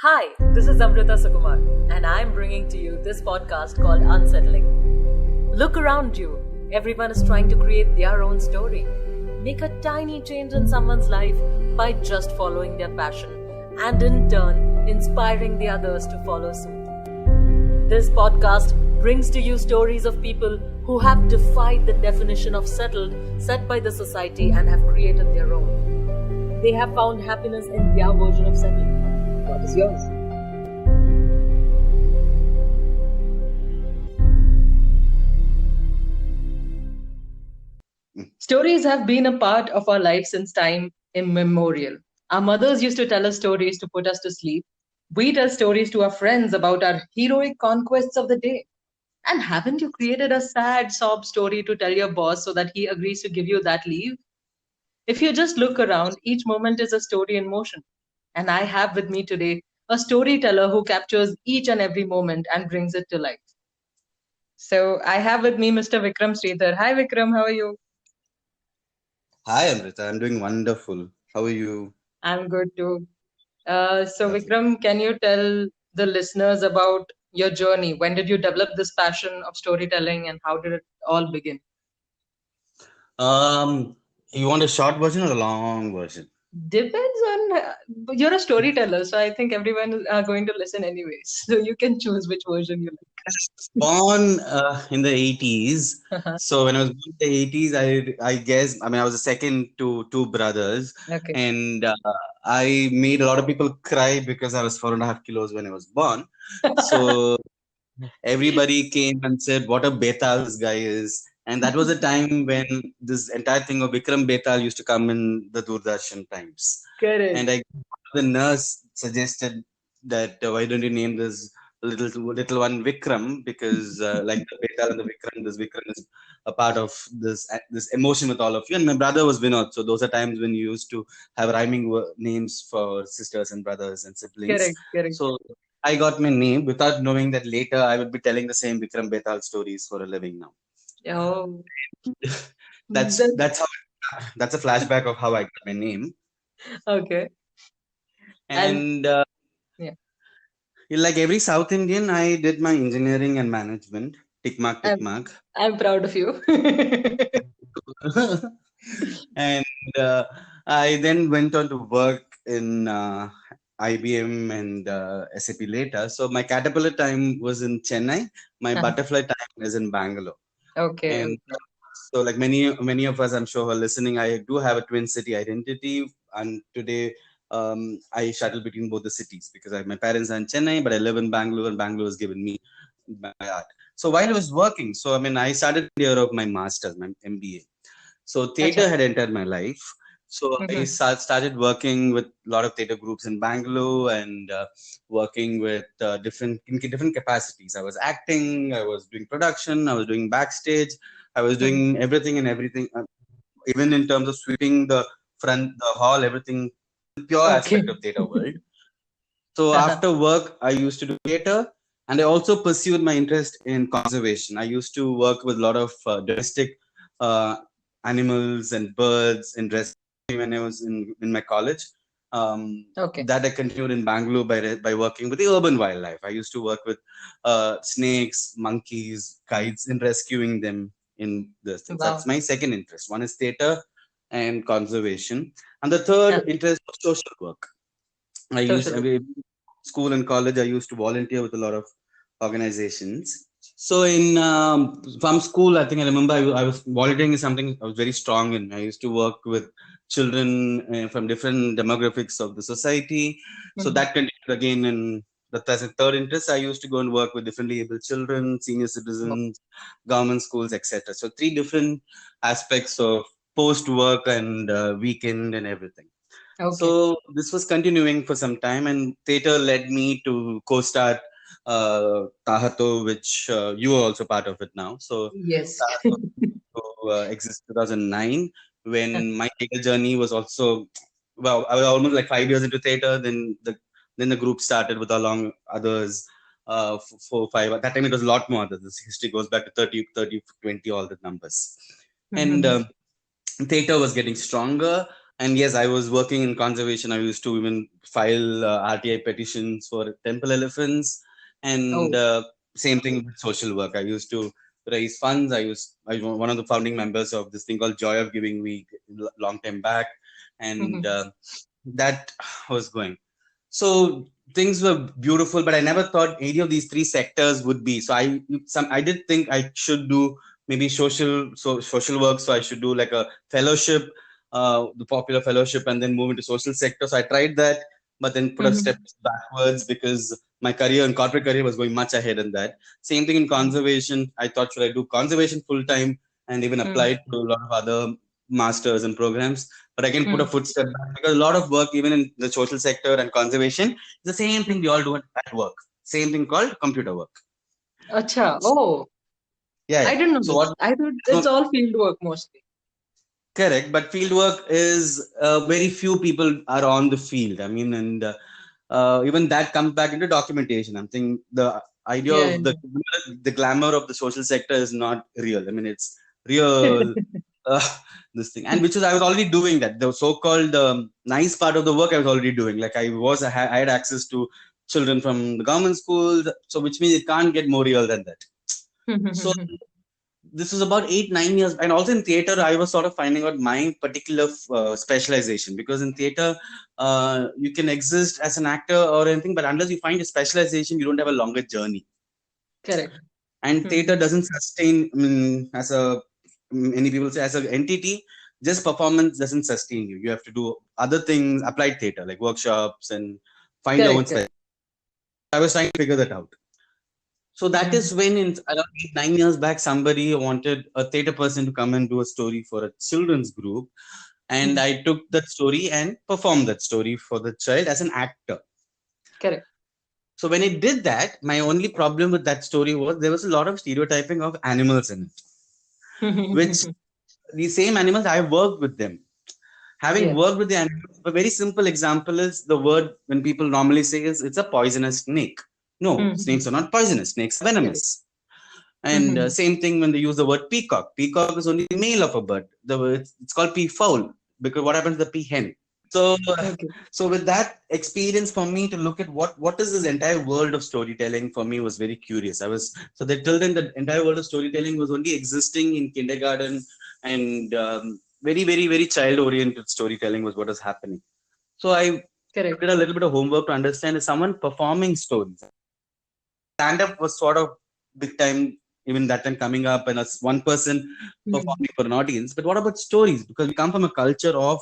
Hi, this is Amrita Sukumar, and I'm bringing to you this podcast called Unsettling. Look around you. Everyone is trying to create their own story. Make a tiny change in someone's life by just following their passion and in turn, inspiring the others to follow suit. This podcast brings to you stories of people who have defied the definition of settled set by the society and have created their own. They have found happiness in their version of settled. What is yours? Stories have been a part of our life since time immemorial. Our mothers used to tell us stories to put us to sleep. We tell stories to our friends about our heroic conquests of the day. And haven't you created a sad sob story to tell your boss so that he agrees to give you that leave? If you just look around, each moment is a story in motion. And I have with me today a storyteller who captures each and every moment and brings it to life. So I have with me Mr. Vikram Sridhar. Hi Vikram, how are you? Hi, Amrita. I'm doing wonderful. How are you? I'm good too. So Lovely. Vikram, can you tell the listeners about your journey? When did you develop this passion of storytelling and how did it all begin? Um, you want a short version or a long version? Depends on you're a storyteller, so I think everyone is going to listen anyways. So you can choose which version you Born in the 80s. like. So when I was born in the 80s, I guess, I mean, I was the second to two brothers. Okay. And I made a lot of people cry because I was 4.5 kilos when I was born. So everybody came and said, what a Betal this guy is. And that was a time when this entire thing of Vikram Betal used to come in the Doordarshan times. Correct. And the nurse suggested that why don't you name this little one Vikram, because like the Betal and the Vikram, this Vikram is a part of this emotion with all of you. And my brother was Vinod, so those are times when you used to have rhyming names for sisters and brothers and siblings. Correct. Correct. So I got my name without knowing that later I would be telling the same Vikram Betal stories for a living now. Oh, That's that, that's how that's a flashback of how I got my name. okay. And And yeah, like every South Indian, I did my engineering and management. Tick mark, tick I'm mark. I'm proud of you. And I then went on to work in IBM and SAP later. So my caterpillar time was in Chennai. My butterfly time is in Bangalore. Okay, And okay. so, like many of us, I'm sure, who are listening, I do have a twin city identity. And today, I shuttle between both the cities because my parents are in Chennai, but I live in Bangalore, and Bangalore has given me my art. So while I was working, so I mean, I started the year of my master's, my MBA. So Acha. theater had entered my life. So I Mhm. started working with a lot of theater groups in Bangalore and working with different capacities. I was acting, I was doing production, I was doing backstage, I was Mhm. doing everything and everything, even in terms of sweeping the front, the hall, everything, pure Okay. aspect of theater world. So after work, I used to do theater, and I also pursued my interest in conservation. I used to work with a lot of domestic uh, animals and birds in rescue when I was in my college. Okay. That I continued in Bangalore by working with the urban wildlife. I used to work with snakes, monkeys, kites, in rescuing them in those things. That's Wow. my second interest. One is theater and conservation, and the third interest was social work. I Social. mean, school and college, I used to volunteer with a lot of organizations. So in from school, I think I remember I was volunteering is something I was very strong in. I used to work with children from different demographics of the society. So Mhm. that continued again in as a third interest. I used to go and work with differently able children, senior citizens, government schools, etc. So three different aspects of post work and weekend and everything. Okay. So this was continuing for some time, and theater led me to co-start Tahato, which you are also part of it now. So Yes. Tahato exists 2009 when my theater journey was also well, I was almost like 5 years into theater. Then the group started with along others. 4, 5. At that time, it was a lot more. This history goes back to 30, 20, all the numbers. And Mhm. theater was getting stronger. And yes, I was working in conservation. I used to even file RTI petitions for temple elephants, and Oh. same thing with social work. I used to raise funds. I was one of the founding members of this thing called Joy of Giving Week long time back, and that was going. So things were beautiful, but I never thought any of these three sectors would be. So I did think I should do maybe social work. So I should do like a fellowship, the popular fellowship, and then move into social sector. So I tried that, but then put a step backwards because my career and corporate career was going much ahead in that. Same thing in conservation. I thought, should I do conservation full time, and even applied to a lot of other masters and programs. But again, put a footstep back because a lot of work, even in the social sector and conservation, is the same thing we all do at work. Same thing called computer work. Acha. Oh, Yeah, I yeah. didn't know So this. I thought it's all field work mostly. correct, but field work is very few people are on the field. I mean, and even that comes back into documentation. I'm thinking the idea Yeah. of the glamour of the social sector is not real. I mean, it's real. This thing, and which is I was already doing that. The so-called nice part of the work I was already doing. Like I had access to children from the government schools, so which means it can't get more real than that. So this was about 8-9 years, and also in theater I was sort of finding out my particular specialization, because in theater you can exist as an actor or anything, but unless you find a specialization you don't have a longer journey. Correct. And theater doesn't sustain, I mean, as a many people say, as an entity, just performance doesn't sustain you. You have to do other things, applied theater like workshops, and find your own Correct. I was trying to figure that out. So that is when, in around 8-9 years back, somebody wanted a theater person to come and do a story for a children's group. And I took that story and performed that story for the child as an actor. Correct. So when I did that, my only problem with that story was there was a lot of stereotyping of animals in it, which these same animals, I worked with them. Having worked with the animals, a very simple example is the word when people normally say is it's a poisonous snake. No, snakes are not poisonous. Snakes are venomous. And same thing when they use the word peacock. Peacock is only the male of a bird. It's called peafowl because what happens to the peahen? So, so with that experience for me to look at what is this entire world of storytelling, for me was very curious. I was so that till then the entire world of storytelling was only existing in kindergarten, and very very very child oriented storytelling was what was happening. So I did a little bit of homework to understand, is someone performing stories. Stand up was sort of big time even that time coming up, and as one person performing for an audience. But what about stories? Because we come from a culture of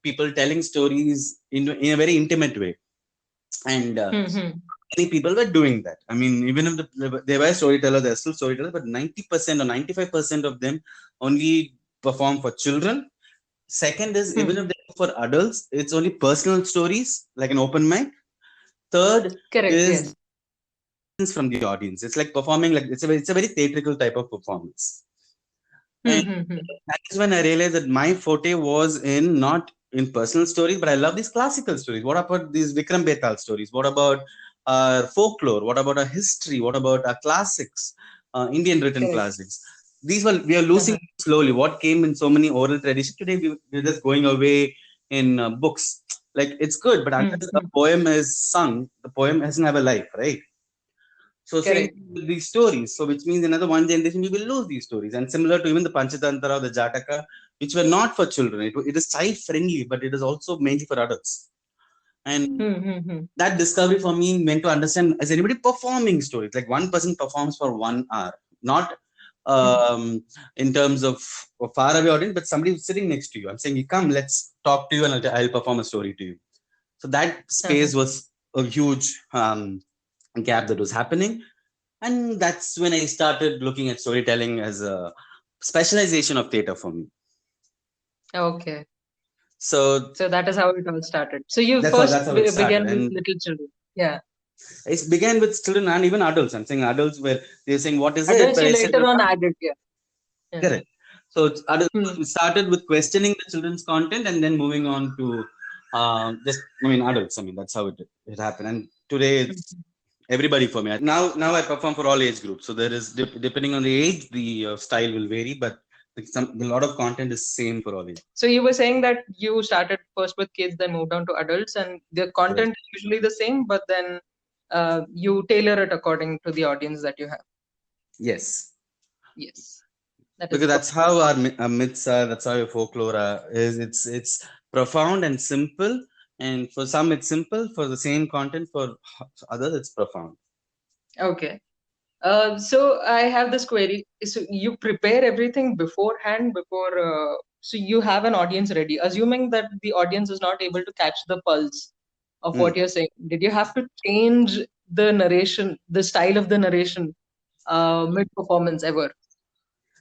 people telling stories in a very intimate way, and many people were doing that. I mean, even if they were storytellers, they're still storytellers, but 90% or 95% of them only perform for children. Second is, even if they're for adults, it's only personal stories, like an open mic. Third is from the audience. It's like performing, like it's a very theatrical type of performance. And that is when I realized that my forte was in not in personal stories, but I love these classical stories. What about these Vikram Betal stories? What about our folklore? What about our history? What about our classics, Indian written classics? We are losing slowly. What came in so many oral traditions today, we're just going away in books. Like it's good, but unless a poem is sung, the poem doesn't have a life, right? So same with these stories. So which means another one generation we will lose these stories. And similar to even the Panchatantra or the Jataka, which were not for children. It is child friendly, but it is also mainly for adults. And that discovery for me meant to understand, is anybody performing stories? Like one person performs for 1 hour, not in terms of a far away audience, but somebody who's sitting next to you. I'm saying, you come, let's talk to you, and I'll perform a story to you. So that space was a huge gap that was happening, and that's when I started looking at storytelling as a specialization of theater for me. Okay. So that is how it all started. So you first began with little children. Yeah. It began with children and even adults. I'm saying adults where they're saying, what is adults it? But later on added, Correct. So we started with questioning the children's content and then moving on to adults. I mean, that's how it happened. And today it's everybody for me. Now I perform for all age groups. So there is, depending on the age, the style will vary, but A lot of content is same for all. So you were saying that you started first with kids, then moved on to adults, and the content is usually the same, but then you tailor it according to the audience that you have. Yes. Yes. Because that's how our myths are. That's how your folklore is. It's profound and simple, and for some it's simple. For the same content, for others it's profound. Okay. So I have this query. So you prepare everything beforehand before, so you have an audience ready, assuming that the audience is not able to catch the pulse of what you're saying. Did you have to change the narration, the style of the narration, mid-performance ever?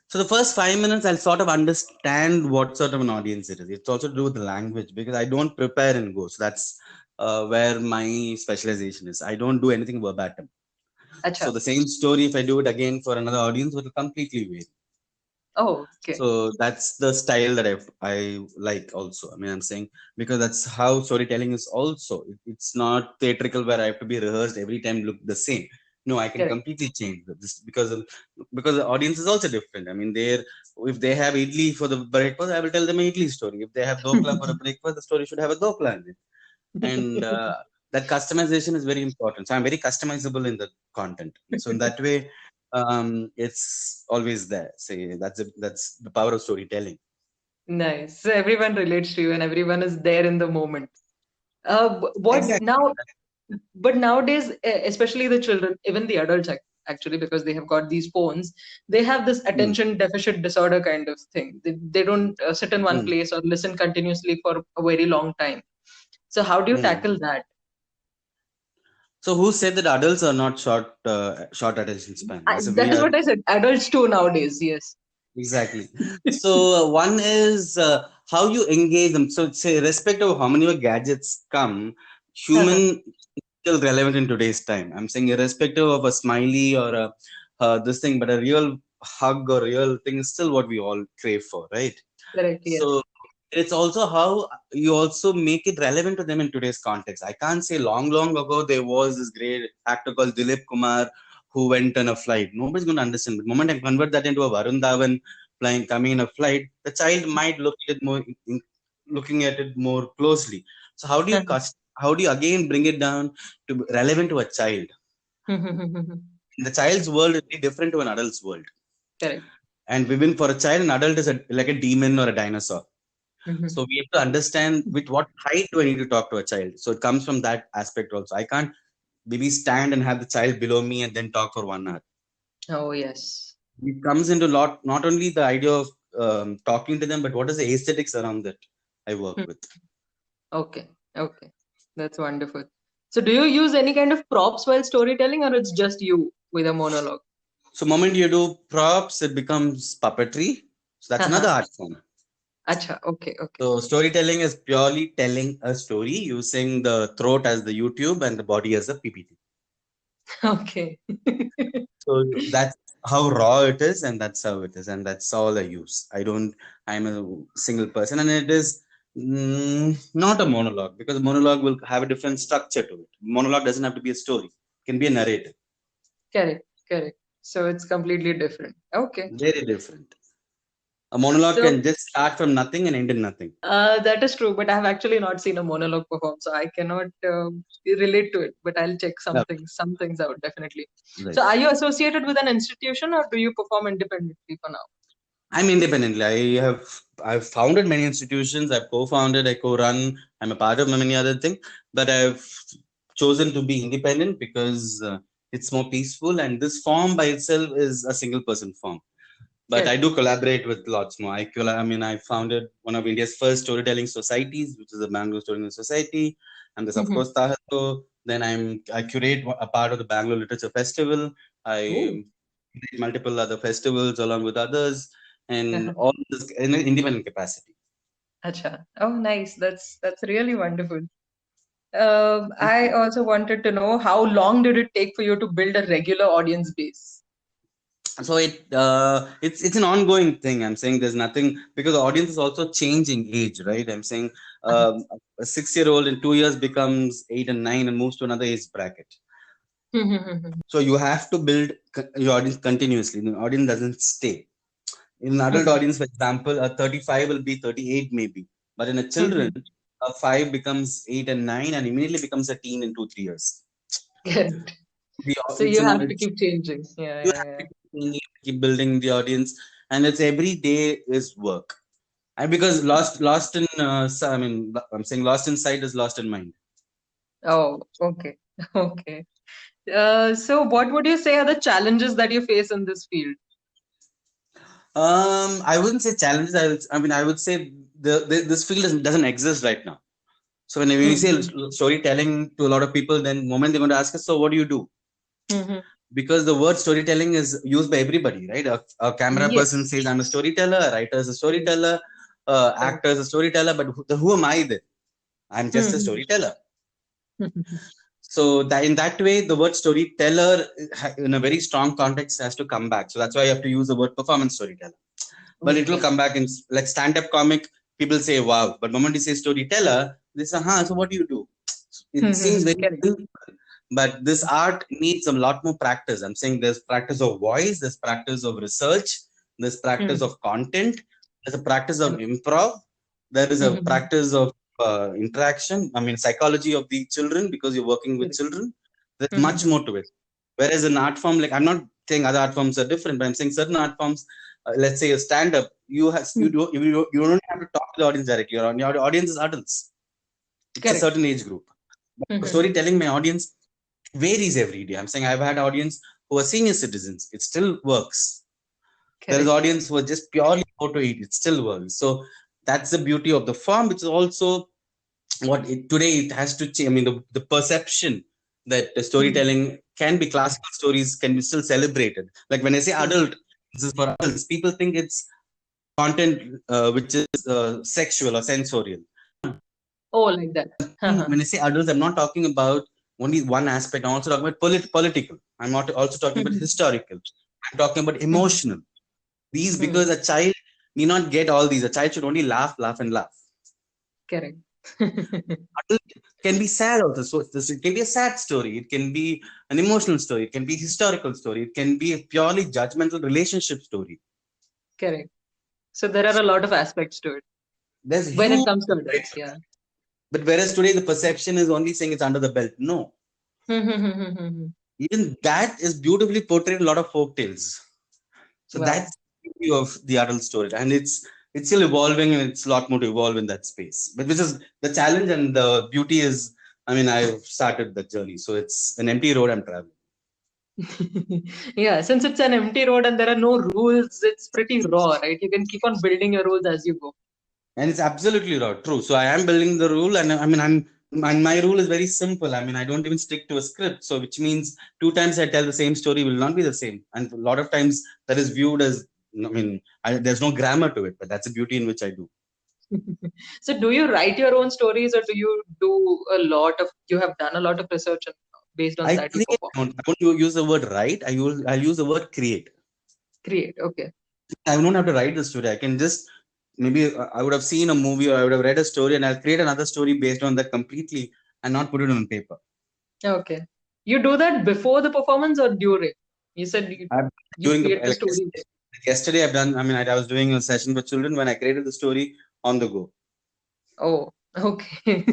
So the first 5 minutes, I'll sort of understand what sort of an audience it is. It's also to do with the language because I don't prepare and go. So that's where my specialization is. I don't do anything verbatim. Achha. So the same story, if I do it again for another audience, will completely vary. Oh, okay. So that's the style that I like also. I mean, I'm saying because that's how storytelling is also. It's not theatrical where I have to be rehearsed every time look the same. No, I can completely change this because the audience is also different. I mean, if they have idli for the breakfast, I will tell them an idli story. If they have dokla for a breakfast, the story should have a dokla in it. And that customization is very important. So I'm very customizable in the content. So in that way, it's always there. Say that's the power of storytelling. Nice. So everyone relates to you, and everyone is there in the moment. Exactly. Now? But nowadays, especially the children, even the adults actually, because they have got these phones, they have this attention deficit disorder kind of thing. They don't sit in one place or listen continuously for a very long time. So how do you tackle that? So who said that adults are not short attention span? That is what I said. Adults too nowadays, yes. Exactly. So one is how you engage them. So say, irrespective of how many gadgets come, human still relevant in today's time. I'm saying irrespective of a smiley or this thing, but a real hug or real thing is still what we all crave for, right? Correct. Yes. So it's also how you also make it relevant to them in today's context. I can't say long ago there was this great actor called Dilip Kumar who went on a flight. Nobody's going to understand. But the moment I convert that into a Varun Dhawan coming in a flight, the child might looking at it more closely. So how do you again bring it down to relevant to a child? The child's world is different to an adult's world. Correct. And even for a child, an adult is like a demon or a dinosaur. So we have to understand with what height do I need to talk to a child. So it comes from that aspect also. I can't maybe stand and have the child below me and then talk for 1 hour. Oh, yes. It comes into not only the idea of talking to them, but what is the aesthetics around that I work with. Okay. That's wonderful. So do you use any kind of props while storytelling, or it's just you with a monologue? So moment you do props, it becomes puppetry. So that's another art form. Achha, okay. So storytelling is purely telling a story using the throat as the YouTube and the body as the PPT. Okay. So that's how raw it is, and that's how it is, and that's all I use. I'm a single person, and it is not a monologue because a monologue will have a different structure to it. Monologue doesn't have to be a story; it can be a narrative. Correct. So it's completely different. Okay. Very different. A monologue can just start from nothing and end in nothing. That is true, but I have actually not seen a monologue perform, so I cannot relate to it. But I'll check some things out definitely. Right. So, are you associated with an institution, or do you perform independently for now? I'm independently. I've founded many institutions. I've co-founded, I co-run. I'm a part of many other things, but I've chosen to be independent because it's more peaceful. And this form by itself is a single person form. But I do collaborate with lots more. I founded one of India's first storytelling societies, which is the Bangalore Storytelling Society. And there's, of course, Tahato. Then I curate a part of the Bangalore Literature Festival. I curate multiple other festivals along with others, and all this in an independent capacity. Acha. Oh, nice. That's really wonderful. I also wanted to know how long did it take for you to build a regular audience base? So it's an ongoing thing. I'm saying there's nothing because the audience is also changing age, right? I'm saying a 6-year-old in 2 years becomes 8 and 9 and moves to another age bracket. So you have to build your audience continuously. The audience doesn't stay. In an adult audience, for example, a 35 will be 38 maybe. But in a children, a 5 becomes 8 and 9 and immediately becomes a teen in 2-3 years. Correct. So It's you an, have to it's, keep changing. Yeah, you yeah, have yeah. to keep building the audience, and it's every day is work. And because lost in, I mean, I'm saying lost in sight is lost in mind. Oh, okay. Okay. So what would you say are the challenges that you face in this field? I wouldn't say challenges. I would say this field doesn't exist right now. So when you say Mm-hmm. storytelling to a lot of people, then moment they're going to ask us, so what do you do? Mm-hmm. Because the word storytelling is used by everybody, right? A camera person Yes. says, I'm a storyteller, a writer is a storyteller, Correct. actor is a storyteller, but who am I then? I'm just a Mm-hmm. storyteller. So that in that way, the word storyteller in a very strong context has to come back. So that's why you have to use the word performance storyteller. But it will Okay. come back in like stand-up comic. People say, wow. But the moment you say storyteller, they say, so what do you do? It seems very Correct. simple, but this art needs a lot more practice. I'm saying there's practice of voice, there's practice of research, there's practice Mm. of content, there's a practice of Correct. improv, there is a practice of interaction. I mean, psychology of the children because you're working with Correct. children. There's much more to it. Whereas an art form, like I'm not saying other art forms are different, but I'm saying certain art forms, let's say a stand-up, you don't have to talk to the audience directly. Your audience is adults. It's a Correct. certain age group. But storytelling, my audience varies every day. I'm saying I've had audience who are senior citizens. It still works. There is Correct. audience who are just purely photo eat. It still works. So that's the beauty of the form, which is also today it has to change. I mean, the perception that the storytelling can be classical stories can be still celebrated. Like when I say adult, this is for adults. People think it's content which is sexual or sensorial. Oh, like that. When I say adults, I'm not talking about only one aspect. I'm also talking about political. I'm not also talking about historical. I'm talking about emotional. These because a child need not get all these. A child should only laugh, laugh, and laugh. Correct. Adult can be sad also. So it can be a sad story. It can be an emotional story. It can be a historical story. It can be a purely judgmental relationship story. Correct. So there are a lot of aspects to it There's when it huge, comes to right? adults. Yeah. But whereas today the perception is only saying it's under the belt. No, even that is beautifully portrayed in a lot of folk tales. So Wow. that's the beauty of the adult story, and it's still evolving, and it's a lot more to evolve in that space. But which is the challenge and the beauty is, I mean, I've started the journey, so it's an empty road I'm traveling, Yeah, since it's an empty road and there are no rules, it's pretty raw, right? You can keep on building your rules as you go. and it's absolutely true. So I am building the rule, and I mean, and my rule is very simple. I mean, I don't even stick to a script, so which means two times I tell the same story will not be the same, and a lot of times that is viewed as, I mean, there's no grammar to it, but that's the beauty in which I do. So do you write your own stories or do you do you have done a lot of research and based on I that you create. perform? I won't use the word write. I'll use the word create. Create, okay. I don't have to write the story. I can just maybe I would have seen a movie or I would have read a story and I'll create another story based on that completely and not put it on paper. Okay. You do that before the performance or during? You said I'm you doing the create the like story. yesterday I've done. I mean, I was doing a session for children when I created the story on the go. Oh, okay.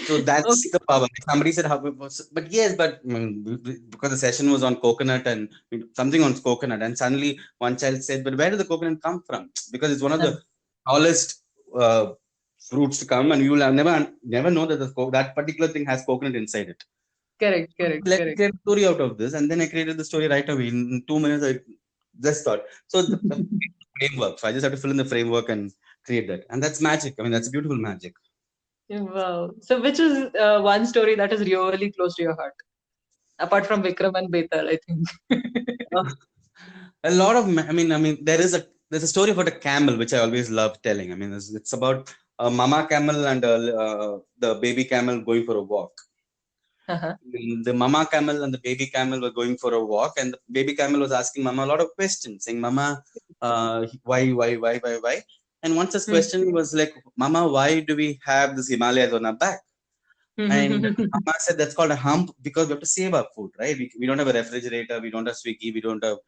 So that's Okay. the power. Somebody said how, but yes, but because the session was on coconut and something on coconut, and suddenly one child said, "But where did the coconut come from?" Because it's one of the tallest fruits to come, and you will never know that that particular thing has coconut inside it. Correct, correct, Let me correct. create a story out of this, and then I created the story right away in 2 minutes. I just thought so the framework. So I just have to fill in the framework and create that, and that's magic. I mean, that's a beautiful magic. Wow. So which is one story that is really close to your heart? Apart from Vikram and Betal, I think. A lot of I mean there's a story about a camel which I always love telling. I mean it's about a mama camel and the baby camel going for a walk. Uh-huh. The mama camel and the baby camel were going for a walk, and the baby camel was asking mama a lot of questions, saying, "Mama, why?" And once this question was like, "Mama, why do we have this Himalayas on our back?" And Mama said that's called a hump because we have to save our food, right? We don't have a refrigerator, we don't have Swiggy, we don't have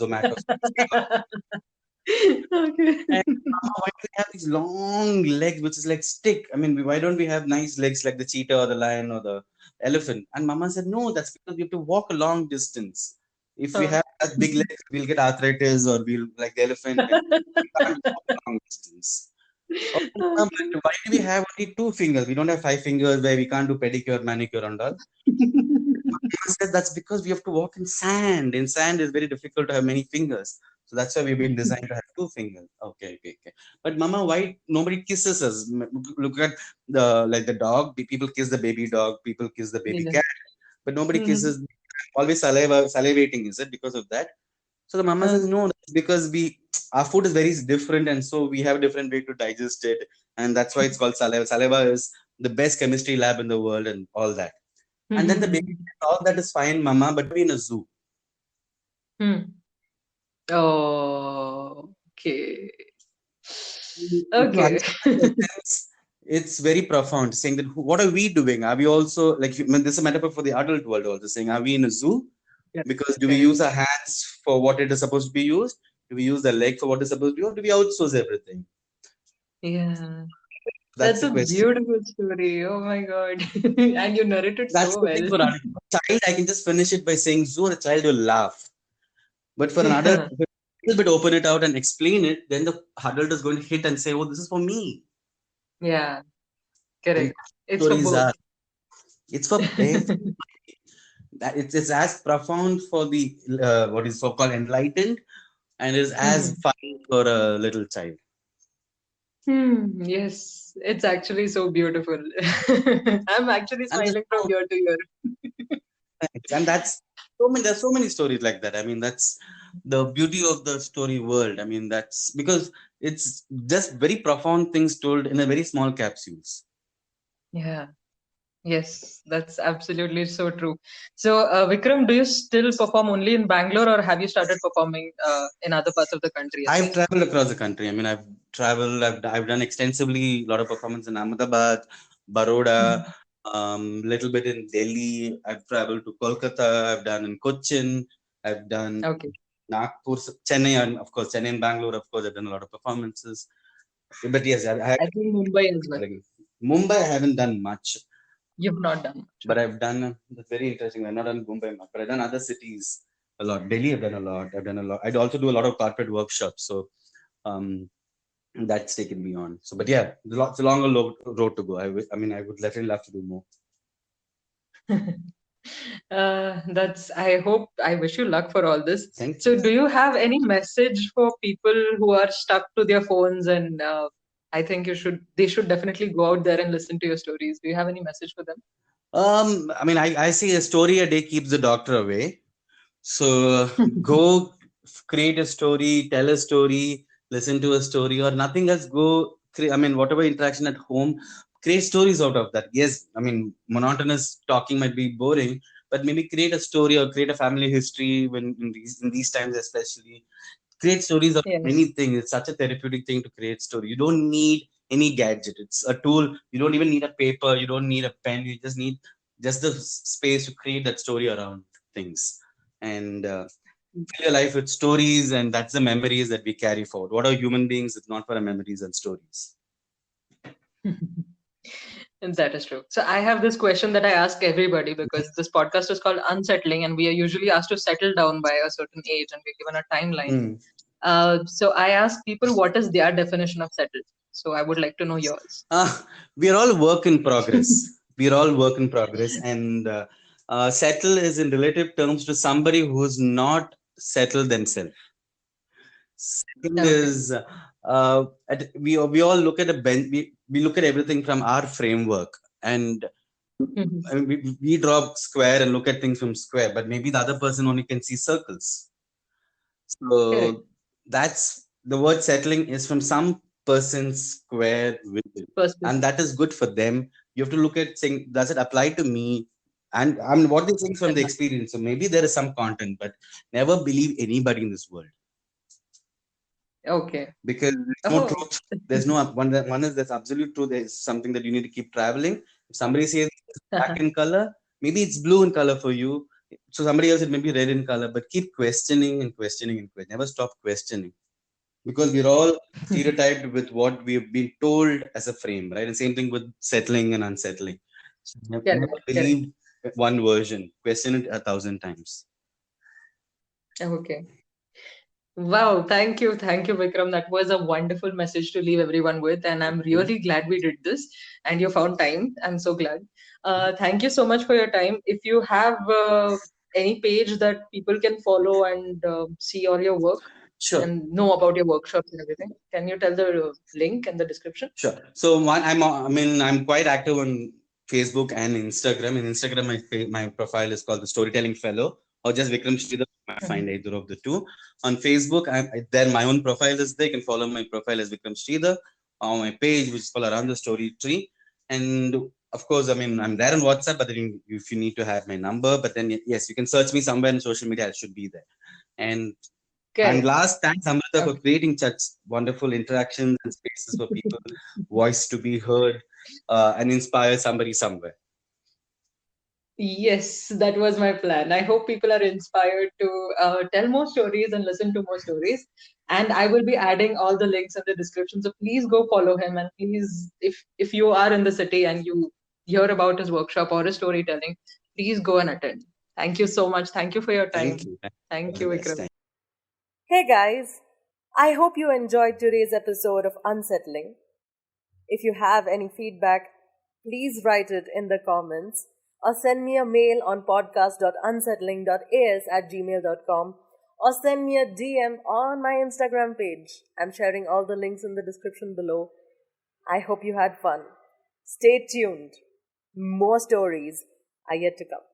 Zomato. So we save our food. Okay. And Mama, why do we have these long legs, which is like stick? I mean, why don't we have nice legs like the cheetah or the lion or the elephant? And Mama said, no, that's because we have to walk a long distance. If we Huh. have that big legs, we'll get arthritis or we'll like the elephant. We can't walk a long distance. Oh, Mama, Okay. but why do we have only 2 fingers? We don't have 5 fingers where we can't do pedicure, manicure, and all. I said that's because we have to walk in sand. In sand, it's very difficult to have many fingers. So that's why we've been designed to have 2 fingers. Okay, okay, okay. But Mama, why nobody kisses us? Look at the like the dog. People kiss the baby dog. People kiss the baby Yeah. cat. But nobody Mhm. kisses. Always salivating. Is it because of that? So the mama says Uh, no. That's because we our food is very different, and so we have a different way to digest it, and that's why it's called saliva. Saliva is the best chemistry lab in the world, and all that. And then the baby mhm. says, all that is fine, mama, but we in a zoo. Hmm. Oh, okay. If you Okay. understand the sense, it's very profound. Saying that what are we doing? Are we also like I mean, this is a metaphor for the adult world? Also saying, are we in a zoo? Yeah, Because do we correct. use our hands for what it is supposed to be used? Do we use the leg for what is supposed to be, or do we outsource everything? Yeah. That's That's the a question. beautiful story. Oh my God. And you narrated That's so the thing well. for an child. I can just finish it by saying zoo, and a child will laugh. But for an adult, Yeah. if a little bit open it out and explain it, then the adult is going to hit and say, "Oh, this is for me." Yeah, And correct. It's for stories both. are. It's for it's as profound for the what is so called enlightened, and is as Mhm. fun for a little child. Yes, it's actually so beautiful. I'm actually And there's smiling from ear to ear. and that's so many. There's so many stories like that. I mean, that's the beauty of the story world. I mean, that's because it's just very profound things told in a very small capsules. Yeah. Yes, that's absolutely so true. So, Vikram, do you still perform only in Bangalore or have you started performing in other parts of the country as well? I've traveled across the country. I mean, I've traveled. I've done extensively a lot of performance in Ahmedabad, Baroda, Mhm. little bit in Delhi. I've traveled to Kolkata. I've done in Cochin. I've done Okay. Nagpur, Chennai, and of course Chennai and Bangalore. Of course, I've done a lot of performances. But yes, I I think Mumbai as well. Mumbai. I haven't done much, You've not done much. but Okay. I've done. That's very interesting. I've not done Mumbai much, but I've done other cities a lot. Delhi, I've done a lot. I've done a lot. I also do a lot of corporate workshops. So. Um, that's taken me on. So, but yeah, it's a longer road to go. I mean, I would definitely love to do more. I hope, I wish you luck for all this. Thank So, you. do you have any message for people who are stuck to their phones and I think they should definitely go out there and listen to your stories. Do you have any message for them? I mean, I say a story a day keeps the doctor away. So go create a story, tell a story, listen to a story, or nothing else. I mean, whatever interaction at home, create stories out of that. Yes, I mean, monotonous talking might be boring, but maybe create a story or create a family history when in these times, especially create stories of Yes. anything. It's such a therapeutic thing to create story. You don't need any gadget. It's a tool. You don't even need a paper. You don't need a pen. You just need just the space to create that story around things. And fill your life with stories, and that's the memories that we carry forward. What are human beings if not for our memories and stories? And that is true. So I have this question that I ask everybody because this podcast is called Unsettling, and we are usually asked to settle down by a certain age, and we're given a timeline. Mm. So I ask people what is their definition of settled. So I would like to know yours. We are all work in progress. We are all work in progress, and settle is in relative terms to somebody who's not settled themselves. Second Okay. is we all look at we look at everything from our framework, and Mhm. I mean, we draw square and look at things from square, but maybe the other person only can see circles. Correct. So that's the word settling is from some person's square vision, and Perspective. that is good for them. You have to look at saying, does it apply to me? And I mean, what they think from the experience. So maybe there is some content, but never believe anybody in this world Okay. because there's no Oh. truth. There's no one is there's absolute truth. There's something that you need to keep traveling. If somebody says it's black in color, maybe it's blue in color for you. So somebody else it may be red in color, but keep questioning and questioning and questioning. Never stop questioning. because we're all stereotyped with what we have been told as a frame, right? And same thing with settling and unsettling. So never Correct, correct. believe one version. Question it 1,000 times. Okay. Wow, thank you, Vikram. That was a wonderful message to leave everyone with, and I'm Mhm. really glad we did this and you found time. I'm so glad. Thank you so much for your time. If you have any page that people can follow and see all your work Sure. and know about your workshops and everything, can you tell the link in the description? Sure. So I'm quite active on Facebook and Instagram. In Instagram, my profile is called the Storytelling Fellow, or just Vikram Sridhar. I find Mhm. either of the two. On Facebook, then my own profile is there. You can follow my profile as Vikram Sridhar, on my page, which is called Around the Story Tree. And of course, I'm there on WhatsApp, but then if you need to have my number, but then yes, you can search me somewhere in social media. I should be there. And Correct. last, thanks Amrita for Okay. creating such wonderful interactions and spaces for people, voice to be heard, and inspire somebody somewhere. Yes, that was my plan. I hope people are inspired to tell more stories and listen to more stories. And I will be adding all the links in the description. So please go follow him. And please, if you are in the city and you hear about his workshop or his storytelling, please go and attend. Thank you so much. Thank you for your Thank time. you. All Thank the you, best. Vikram. Hey guys, I hope you enjoyed today's episode of Unsettling. If you have any feedback, please write it in the comments or send me a mail on podcast.unsettling.as@gmail.com or send me a DM on my Instagram page. I'm sharing all the links in the description below. I hope you had fun. Stay tuned. More stories are yet to come.